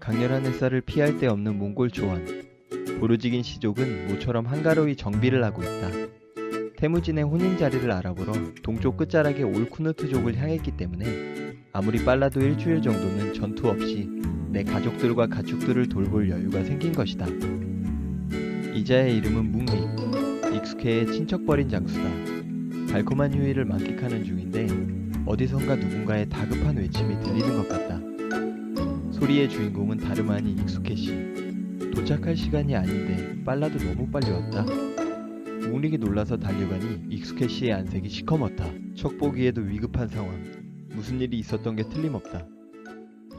강렬한 햇살을 피할 데 없는 몽골 초원. 보르지긴 시족은 모처럼 한가로이 정비를 하고 있다. 태무진의 혼인 자리를 알아보러 동쪽 끝자락의 올쿠누트족을 향했기 때문에 아무리 빨라도 일주일 정도는 전투 없이 내 가족들과 가축들을 돌볼 여유가 생긴 것이다. 이자의 이름은 묵리, 익숙해의 친척버린 장수다. 달콤한 휴일을 만끽하는 중인데 어디선가 누군가의 다급한 외침이 들리는 것 같다. 소리의 주인공은 다름 아닌 익숙해씨. 도착할 시간이 아닌데 빨라도 너무 빨리 왔다. 묵릭이 놀라서 달려가니 익숙해씨의 안색이 시커멓다. 척 보기에도 위급한 상황. 무슨 일이 있었던 게 틀림없다.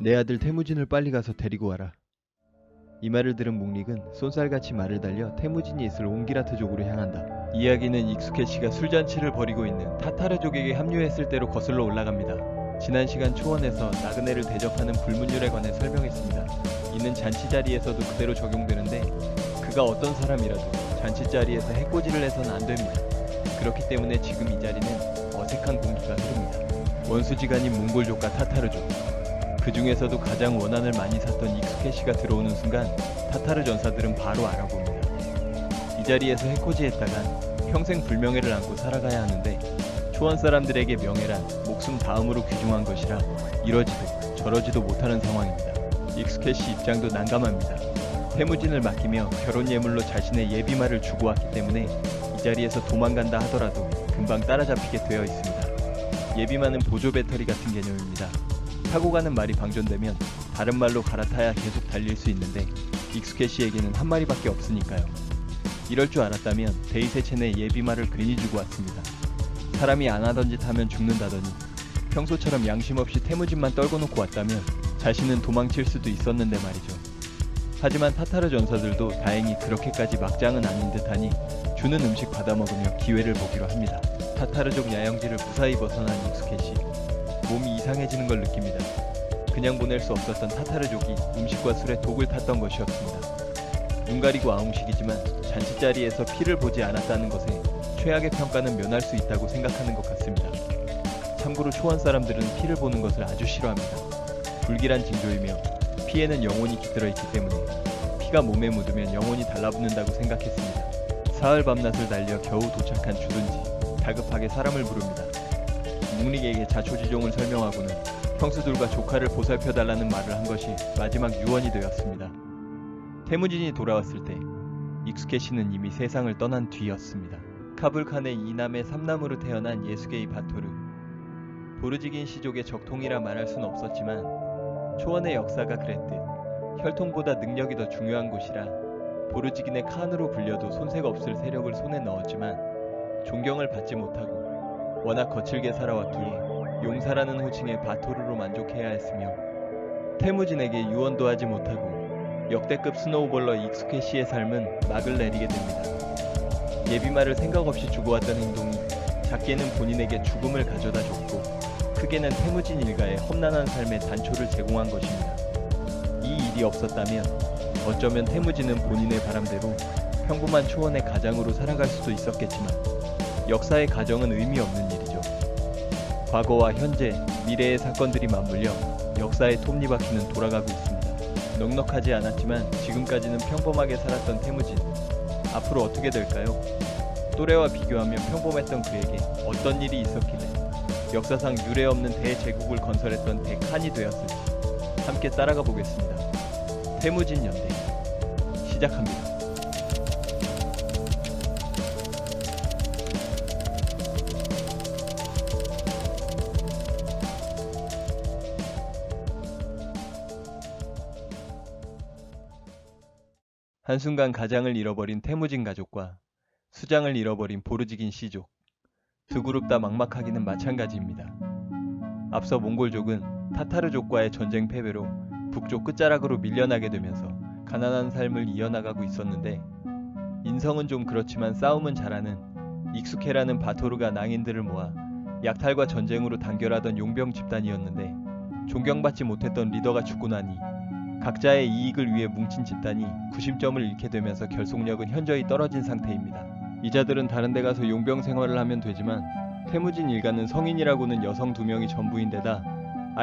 내 아들 태무진을 빨리 가서 데리고 와라. 이 말을 들은 묵릭은 쏜살같이 말을 달려 태무진이 있을 옹기라트족으로 향한다. 이야기는 익숙해씨가 술잔치를 벌이고 있는 타타르족에게 합류했을 때로 거슬러 올라갑니다. 지난 시간 초원에서 나그네를 대접하는 불문율에 관해 설명했습니다. 이는 잔치 자리에서도 그대로 적용되는데 그가 어떤 사람이라도 잔치 자리에서 해코지를 해서는 안 됩니다. 그렇기 때문에 지금 이 자리는 어색한 공기가 흐릅니다. 원수지간인 몽골족과 타타르족, 그 중에서도 가장 원한을 많이 샀던 익숙해씨가 들어오는 순간 타타르 전사들은 바로 알아봅니다. 이 자리에서 해코지했다간 평생 불명예를 안고 살아가야 하는데 초원 사람들에게 명예란 목숨 다음으로 귀중한 것이라 이러지도 저러지도 못하는 상황입니다. 익숙해씨 입장도 난감합니다. 태무진을 맡기며 결혼 예물로 자신의 예비말을 주고 왔기 때문에 이 자리에서 도망간다 하더라도 금방 따라잡히게 되어 있습니다. 예비말은 보조 배터리 같은 개념입니다. 타고 가는 말이 방전되면 다른 말로 갈아타야 계속 달릴 수 있는데 익숙해씨에게는 한 마리밖에 없으니까요. 이럴 줄 알았다면 데이세첸의 예비말을 괜히 주고 왔습니다. 사람이 안 하던 짓 하면 죽는다더니 평소처럼 양심 없이 태무진만 떨궈 놓고 왔다면 자신은 도망칠 수도 있었는데 말이죠. 하지만 타타르 전사들도 다행히 그렇게까지 막장은 아닌 듯하니 주는 음식 받아먹으며 기회를 보기로 합니다. 타타르족 야영지를 무사히 벗어난 익숙해씨. 몸이 이상해지는 걸 느낍니다. 그냥 보낼 수 없었던 타타르족이 음식과 술에 독을 탔던 것이었습니다. 눈 가리고 아웅식이지만 잔치자리에서 피를 보지 않았다는 것에 최악의 평가는 면할 수 있다고 생각하는 것 같습니다. 참고로 초원 사람들은 피를 보는 것을 아주 싫어합니다. 불길한 징조이며 피에는 영혼이 깃들어 있기 때문에 피가 몸에 묻으면 영혼이 달라붙는다고 생각했습니다. 사흘 밤낮을 달려 겨우 도착한 주둔지 다급하게 사람을 부릅니다. 묵릭에게 자초지종을 설명하고는 형수들과 조카를 보살펴달라는 말을 한 것이 마지막 유언이 되었습니다. 태무진이 돌아왔을 때 익숙해씨는 이미 세상을 떠난 뒤였습니다. 카불칸의 2남의 3남으로 태어난 예수게이 바토르. 보르지긴 시족의 적통이라 말할 순 없었지만 초원의 역사가 그랬듯 혈통보다 능력이 더 중요한 곳이라 보르지긴의 칸으로 불려도 손색 없을 세력을 손에 넣었지만 존경을 받지 못하고 워낙 거칠게 살아왔기에 용사라는 호칭에 바토르로 만족해야 했으며 태무진에게 유언도 하지 못하고 역대급 스노우볼러 익숙해씨의 삶은 막을 내리게 됩니다. 예비말을 생각 없이 주고 왔던 행동이 작게는 본인에게 죽음을 가져다 줬고 크게는 태무진 일가의 험난한 삶의 단초를 제공한 것입니다. 이 일이 없었다면 어쩌면 태무진은 본인의 바람대로 평범한 초원의 가장으로 살아갈 수도 있었겠지만 역사의 가정은 의미 없는 일이죠. 과거와 현재, 미래의 사건들이 맞물려 역사의 톱니바퀴는 돌아가고 있습니다. 넉넉하지 않았지만 지금까지는 평범하게 살았던 태무진. 앞으로 어떻게 될까요? 또래와 비교하면 평범했던 그에게 어떤 일이 있었길래 역사상 유례 없는 대제국을 건설했던 대칸이 되었을지 함께 따라가 보겠습니다. 태무진 연대 시작합니다. 한순간 가장을 잃어버린 태무진 가족과 수장을 잃어버린 보르지긴 시족. 두 그룹 다 막막하기는 마찬가지입니다. 앞서 몽골족은 타타르족과의 전쟁 패배로 북쪽 끝자락으로 밀려나게 되면서 가난한 삶을 이어나가고 있었는데 인성은 좀 그렇지만 싸움은 잘하는 익숙해라는 바토르가 낭인들을 모아 약탈과 전쟁으로 단결하던 용병 집단이었는데 존경받지 못했던 리더가 죽고 나니 각자의 이익을 위해 뭉친 집단이 구심점을 잃게 되면서 결속력은 현저히 떨어진 상태입니다. 이자들은 다른 데 가서 용병 생활을 하면 되지만 태무진 일가는 성인이라고는 여성 2명이 전부인데다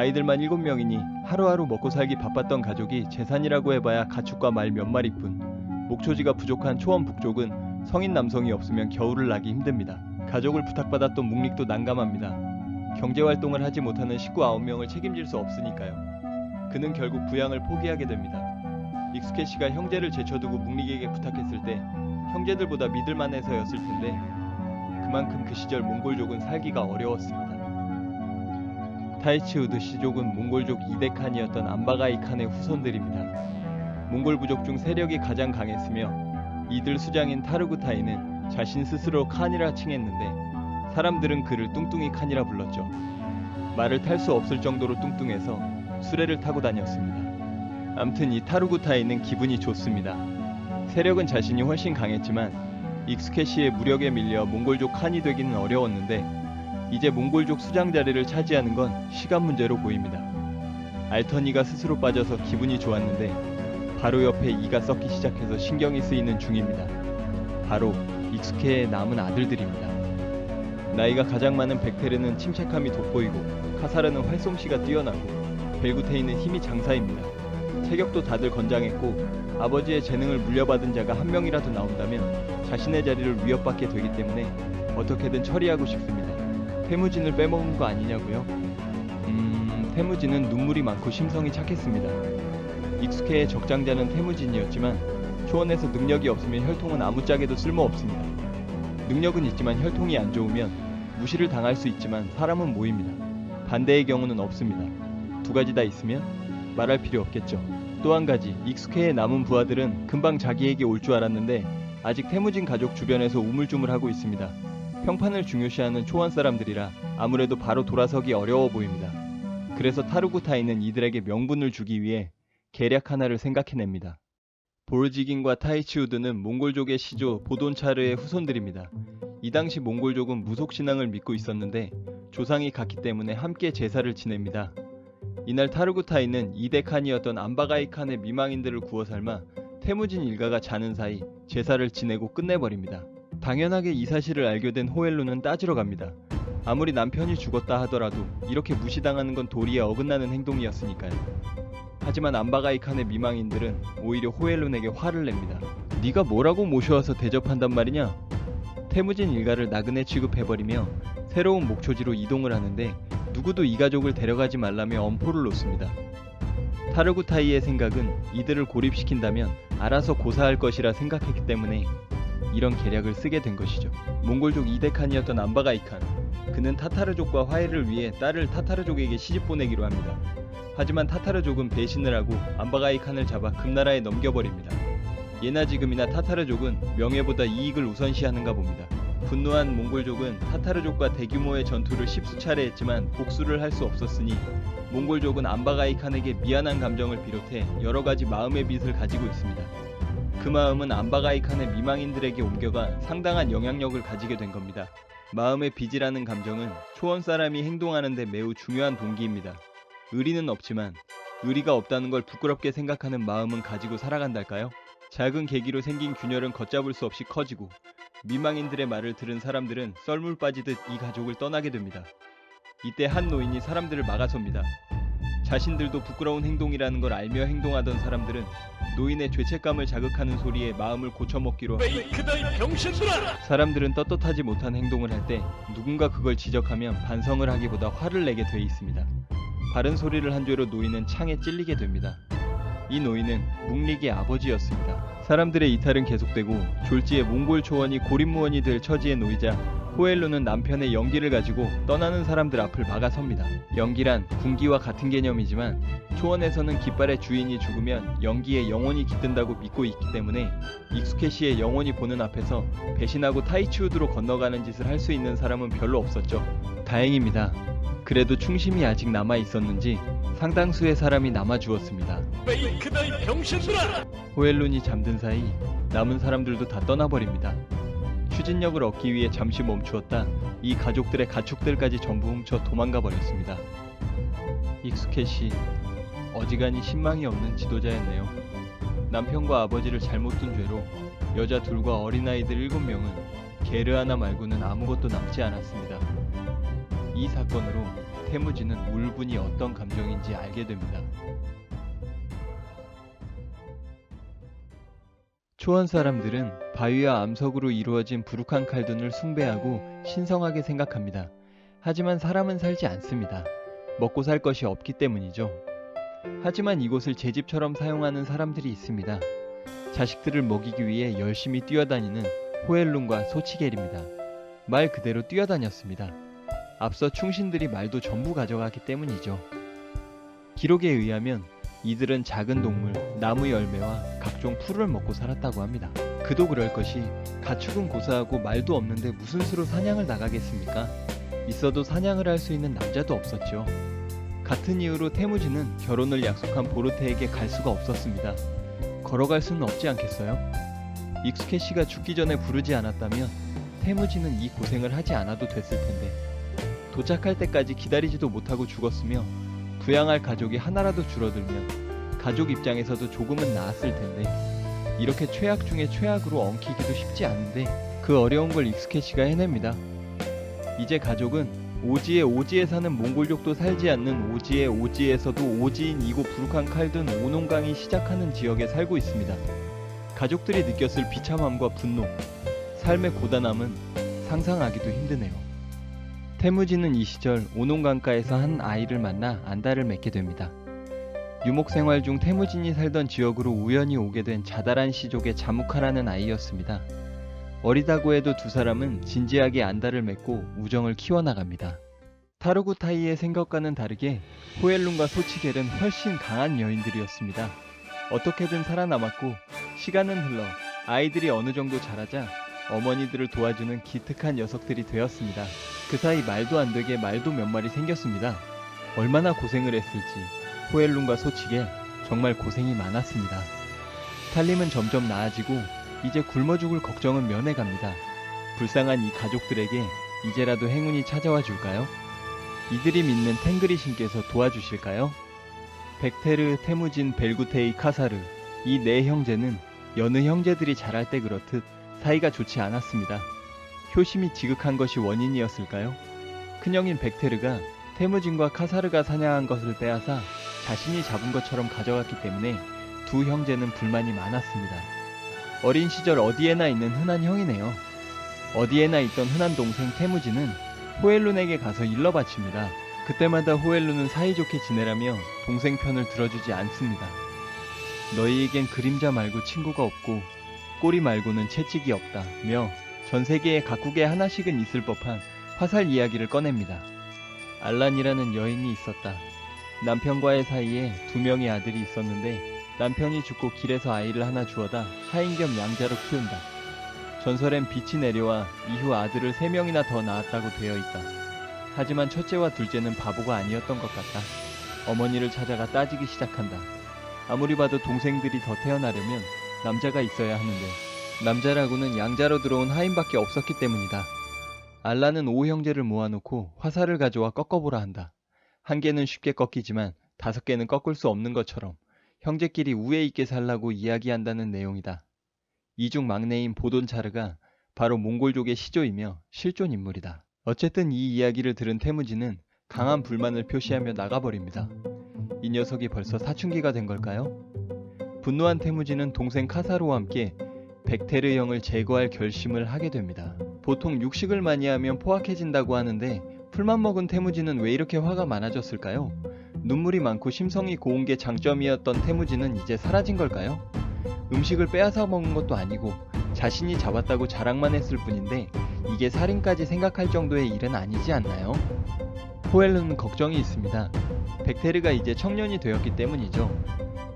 아이들만 7명이니 하루하루 먹고 살기 바빴던 가족이 재산이라고 해봐야 가축과 말 몇 마리뿐. 목초지가 부족한 초원 북쪽은 성인 남성이 없으면 겨울을 나기 힘듭니다. 가족을 부탁받았던 묵릭도 난감합니다. 경제활동을 하지 못하는 식구 9명을 책임질 수 없으니까요. 그는 결국 부양을 포기하게 됩니다. 익스케시가 형제를 제쳐두고 묵릭에게 부탁했을 때 형제들보다 믿을만해서였을 텐데 그만큼 그 시절 몽골족은 살기가 어려웠습니다. 타이치우드 시족은 몽골족 이데칸이었던 안바가이 칸의 후손들입니다. 몽골 부족 중 세력이 가장 강했으며 이들 수장인 타르구타이는 자신 스스로 칸이라 칭했는데 사람들은 그를 뚱뚱이 칸이라 불렀죠. 말을 탈 수 없을 정도로 뚱뚱해서 수레를 타고 다녔습니다. 암튼 이 타르구타이는 기분이 좋습니다. 세력은 자신이 훨씬 강했지만 익스케시의 무력에 밀려 몽골족 칸이 되기는 어려웠는데 이제 몽골족 수장 자리를 차지하는 건 시간 문제로 보입니다. 알터니가 스스로 빠져서 기분이 좋았는데 바로 옆에 이가 썩기 시작해서 신경이 쓰이는 중입니다. 바로 익스케의 남은 아들들입니다. 나이가 가장 많은 백테르는 침착함이 돋보이고 카사르는 활솜씨가 뛰어나고 벨구테이는 힘이 장사입니다. 체격도 다들 건장했고 아버지의 재능을 물려받은 자가 한 명이라도 나온다면 자신의 자리를 위협받게 되기 때문에 어떻게든 처리하고 싶습니다. 태무진을 빼먹은 거 아니냐고요? 태무진은 눈물이 많고 심성이 착했습니다. 익스케의 적장자는 태무진이었지만 초원에서 능력이 없으면 혈통은 아무짝에도 쓸모없습니다. 능력은 있지만 혈통이 안 좋으면 무시를 당할 수 있지만 사람은 모입니다. 반대의 경우는 없습니다. 두 가지 다 있으면 말할 필요 없겠죠. 또 한 가지, 익스케의 남은 부하들은 금방 자기에게 올 줄 알았는데 아직 태무진 가족 주변에서 우물쭈물하고 있습니다. 평판을 중요시하는 초원 사람들이라 아무래도 바로 돌아서기 어려워 보입니다. 그래서 타르구타이는 이들에게 명분을 주기 위해 계략 하나를 생각해냅니다. 보르지긴과 타이치우드는 몽골족의 시조 보돈차르의 후손들입니다. 이 당시 몽골족은 무속신앙을 믿고 있었는데 조상이 같기 때문에 함께 제사를 지냅니다. 이날 타르구타이는 이데칸이었던 안바가이 칸의 미망인들을 구워 삶아 태무진 일가가 자는 사이 제사를 지내고 끝내버립니다. 당연하게 이 사실을 알게 된 호엘루는 따지러 갑니다. 아무리 남편이 죽었다 하더라도 이렇게 무시당하는 건 도리에 어긋나는 행동이었으니까요. 하지만 안바가이 칸의 미망인들은 오히려 호엘룬에게 화를 냅니다. 네가 뭐라고 모셔와서 대접한단 말이냐? 태무진 일가를 나그네 취급해버리며 새로운 목초지로 이동을 하는데 누구도 이 가족을 데려가지 말라며 엄포를 놓습니다. 타르구타이의 생각은 이들을 고립시킨다면 알아서 고사할 것이라 생각했기 때문에 이런 계략을 쓰게 된 것이죠. 몽골족 이데칸이었던 안바가이 칸, 그는 타타르족과 화해를 위해 딸을 타타르족에게 시집 보내기로 합니다. 하지만 타타르족은 배신을 하고 안바가이 칸을 잡아 금나라에 넘겨버립니다. 예나 지금이나 타타르족은 명예보다 이익을 우선시하는가 봅니다. 분노한 몽골족은 타타르족과 대규모의 전투를 10수차례 했지만 복수를 할 수 없었으니 몽골족은 안바가이 칸에게 미안한 감정을 비롯해 여러가지 마음의 빚을 가지고 있습니다. 그 마음은 안바가이 칸의 미망인들에게 옮겨가 상당한 영향력을 가지게 된 겁니다. 마음의 빚이라는 감정은 초원 사람이 행동하는 데 매우 중요한 동기입니다. 의리는 없지만 의리가 없다는 걸 부끄럽게 생각하는 마음은 가지고 살아간달까요? 작은 계기로 생긴 균열은 걷잡을 수 없이 커지고 미망인들의 말을 들은 사람들은 썰물 빠지듯 이 가족을 떠나게 됩니다. 이때 한 노인이 사람들을 막아섭니다. 자신들도 부끄러운 행동이라는 걸 알며 행동하던 사람들은 노인의 죄책감을 자극하는 소리에 마음을 고쳐먹기로 합니다. 사람들은 떳떳하지 못한 행동을 할 때 누군가 그걸 지적하면 반성을 하기보다 화를 내게 돼 있습니다. 바른 소리를 한 죄로 노인은 창에 찔리게 됩니다. 이 노인은 묵릭의 아버지였습니다. 사람들의 이탈은 계속되고 졸지에 몽골 초원이 고립무원이 될 처지에 놓이자 호엘루는 남편의 연기를 가지고 떠나는 사람들 앞을 막아섭니다. 연기란 군기와 같은 개념이지만 초원에서는 깃발의 주인이 죽으면 연기에 영혼이 깃든다고 믿고 있기 때문에 익스케시의 영혼이 보는 앞에서 배신하고 타이치우드로 건너가는 짓을 할 수 있는 사람은 별로 없었죠. 다행입니다. 그래도 충심이 아직 남아 있었는지 상당수의 사람이 남아 주었습니다. 호엘룬이 잠든 사이 남은 사람들도 다 떠나버립니다. 추진력을 얻기 위해 잠시 멈추었다 이 가족들의 가축들까지 전부 훔쳐 도망가 버렸습니다. 익스케시 어지간히 신망이 없는 지도자였네요. 남편과 아버지를 잘못 둔 죄로 여자 둘과 어린아이들 7명은 게르 하나 말고는 아무것도 남지 않았습니다. 이 사건으로 태무진은 울분이 어떤 감정인지 알게 됩니다. 초원 사람들은 바위와 암석으로 이루어진 부룩한 칼둔을 숭배하고 신성하게 생각합니다. 하지만 사람은 살지 않습니다. 먹고 살 것이 없기 때문이죠. 하지만 이곳을 제 집처럼 사용하는 사람들이 있습니다. 자식들을 먹이기 위해 열심히 뛰어다니는 호엘룬과 소치겔입니다. 말 그대로 뛰어다녔습니다. 앞서 충신들이 말도 전부 가져가기 때문이죠. 기록에 의하면 이들은 작은 동물, 나무 열매와 각종 풀을 먹고 살았다고 합니다. 그도 그럴 것이 가축은 고사하고 말도 없는데 무슨 수로 사냥을 나가겠습니까? 있어도 사냥을 할 수 있는 남자도 없었죠. 같은 이유로 태무진은 결혼을 약속한 보르테에게 갈 수가 없었습니다. 걸어갈 수는 없지 않겠어요? 익스케 씨가 죽기 전에 부르지 않았다면 태무진은 이 고생을 하지 않아도 됐을 텐데 도착할 때까지 기다리지도 못하고 죽었으며 부양할 가족이 하나라도 줄어들면 가족 입장에서도 조금은 나았을 텐데 이렇게 최악 중에 최악으로 엉키기도 쉽지 않은데 그 어려운 걸 익스케 씨가 해냅니다. 이제 가족은 오지에 사는 몽골족도 살지 않는 오지에서도 오지인 이곳 부룩한 칼둔 오농강이 시작하는 지역에 살고 있습니다. 가족들이 느꼈을 비참함과 분노, 삶의 고단함은 상상하기도 힘드네요. 태무진은 이 시절 오농강가에서 한 아이를 만나 안달을 맺게 됩니다. 유목 생활 중 태무진이 살던 지역으로 우연히 오게 된 자다란 시족의 자무카라는 아이였습니다. 어리다고 해도 두 사람은 진지하게 안달을 맺고 우정을 키워나갑니다. 타르구타이의 생각과는 다르게 호엘룬과 소치겔은 훨씬 강한 여인들이었습니다. 어떻게든 살아남았고 시간은 흘러 아이들이 어느 정도 자라자 어머니들을 도와주는 기특한 녀석들이 되었습니다. 그 사이 말도 안 되게 말도 몇 마리 생겼습니다. 얼마나 고생을 했을지 호엘룬과 소치겔 정말 고생이 많았습니다. 살림은 점점 나아지고 이제 굶어 죽을 걱정은 면해갑니다. 불쌍한 이 가족들에게 이제라도 행운이 찾아와 줄까요? 이들이 믿는 탱그리 신께서 도와주실까요? 백테르, 태무진, 벨구테이, 카사르 이 네 형제는 여느 형제들이 자랄 때 그렇듯 사이가 좋지 않았습니다. 효심이 지극한 것이 원인이었을까요? 큰형인 백테르가 태무진과 카사르가 사냥한 것을 빼앗아 자신이 잡은 것처럼 가져갔기 때문에 두 형제는 불만이 많았습니다. 어린 시절 어디에나 있는 흔한 형이네요. 어디에나 있던 흔한 동생 태무진은 호엘룬에게 가서 일러 바칩니다. 그때마다 호엘룬은 사이좋게 지내라며 동생 편을 들어주지 않습니다. 너희에겐 그림자 말고 친구가 없고 꼬리 말고는 채찍이 없다며 전 세계에 각국에 하나씩은 있을 법한 화살 이야기를 꺼냅니다. 알란이라는 여인이 있었다. 남편과의 사이에 2명의 아들이 있었는데 남편이 죽고 길에서 아이를 하나 주워다 하인 겸 양자로 키운다. 전설엔 빛이 내려와 이후 아들을 3명이나 더 낳았다고 되어 있다. 하지만 첫째와 둘째는 바보가 아니었던 것 같다. 어머니를 찾아가 따지기 시작한다. 아무리 봐도 동생들이 더 태어나려면 남자가 있어야 하는데 남자라고는 양자로 들어온 하인밖에 없었기 때문이다. 알라는 5형제를 모아놓고 화살을 가져와 꺾어보라 한다. 1개는 쉽게 꺾이지만 5개는 꺾을 수 없는 것처럼 형제끼리 우애 있게 살라고 이야기한다는 내용이다. 이 중 막내인 보돈차르가 바로 몽골족의 시조이며 실존 인물이다. 어쨌든 이 이야기를 들은 태무진은 강한 불만을 표시하며 나가버립니다. 이 녀석이 벌써 사춘기가 된 걸까요? 분노한 태무진은 동생 카사로와 함께 백테르 형을 제거할 결심을 하게 됩니다. 보통 육식을 많이 하면 포악해진다고 하는데 풀만 먹은 태무진은 왜 이렇게 화가 많아졌을까요? 눈물이 많고 심성이 고운 게 장점이었던 태무진은 이제 사라진 걸까요? 음식을 빼앗아 먹은 것도 아니고 자신이 잡았다고 자랑만 했을 뿐인데 이게 살인까지 생각할 정도의 일은 아니지 않나요? 호엘룬은 걱정이 있습니다. 백테르가 이제 청년이 되었기 때문이죠.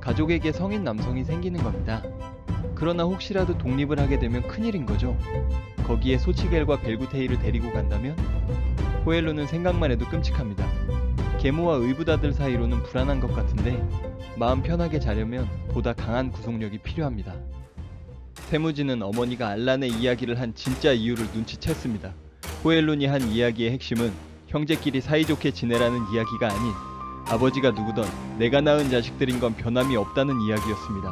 가족에게 성인 남성이 생기는 겁니다. 그러나 혹시라도 독립을 하게 되면 큰일인 거죠. 거기에 소치겔과 벨구테이를 데리고 간다면? 호엘룬은 생각만 해도 끔찍합니다. 계모와 의붓아들 사이로는 불안한 것 같은데 마음 편하게 자려면 보다 강한 구속력이 필요합니다. 태무진은 어머니가 알란의 이야기를 한 진짜 이유를 눈치챘습니다. 호엘룬이 한 이야기의 핵심은 형제끼리 사이좋게 지내라는 이야기가 아닌 아버지가 누구던 내가 낳은 자식들인 건 변함이 없다는 이야기였습니다.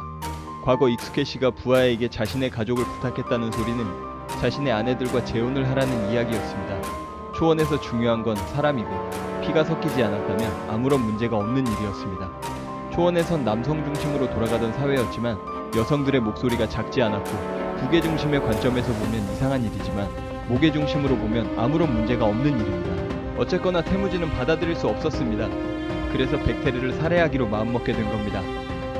과거 익스케 씨가 부하에게 자신의 가족을 부탁했다는 소리는 자신의 아내들과 재혼을 하라는 이야기였습니다. 초원에서 중요한 건 사람이고 피가 섞이지 않았다면 아무런 문제가 없는 일이었습니다. 초원에선 남성 중심으로 돌아가던 사회였지만 여성들의 목소리가 작지 않았고 국의 중심의 관점에서 보면 이상한 일이지만 목의 중심으로 보면 아무런 문제가 없는 일입니다. 어쨌거나 태무지는 받아들일 수 없었습니다. 그래서 백태르를 살해하기로 마음먹게 된 겁니다.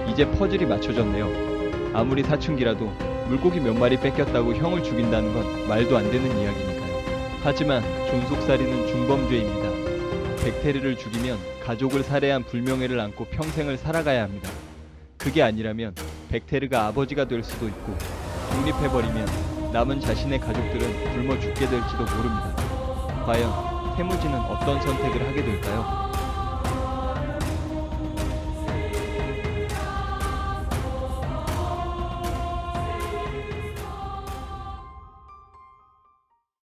이제 퍼즐이 맞춰졌네요. 아무리 사춘기라도 물고기 몇 마리 뺏겼다고 형을 죽인다는 건 말도 안 되는 이야기니까요. 하지만 존속살인은 중범죄입니다. 백태르를 죽이면 가족을 살해한 불명예를 안고 평생을 살아가야 합니다. 그게 아니라면 백태르가 아버지가 될 수도 있고 독립해버리면 남은 자신의 가족들은 굶어 죽게 될지도 모릅니다. 과연 태무지는 어떤 선택을 하게 될까요?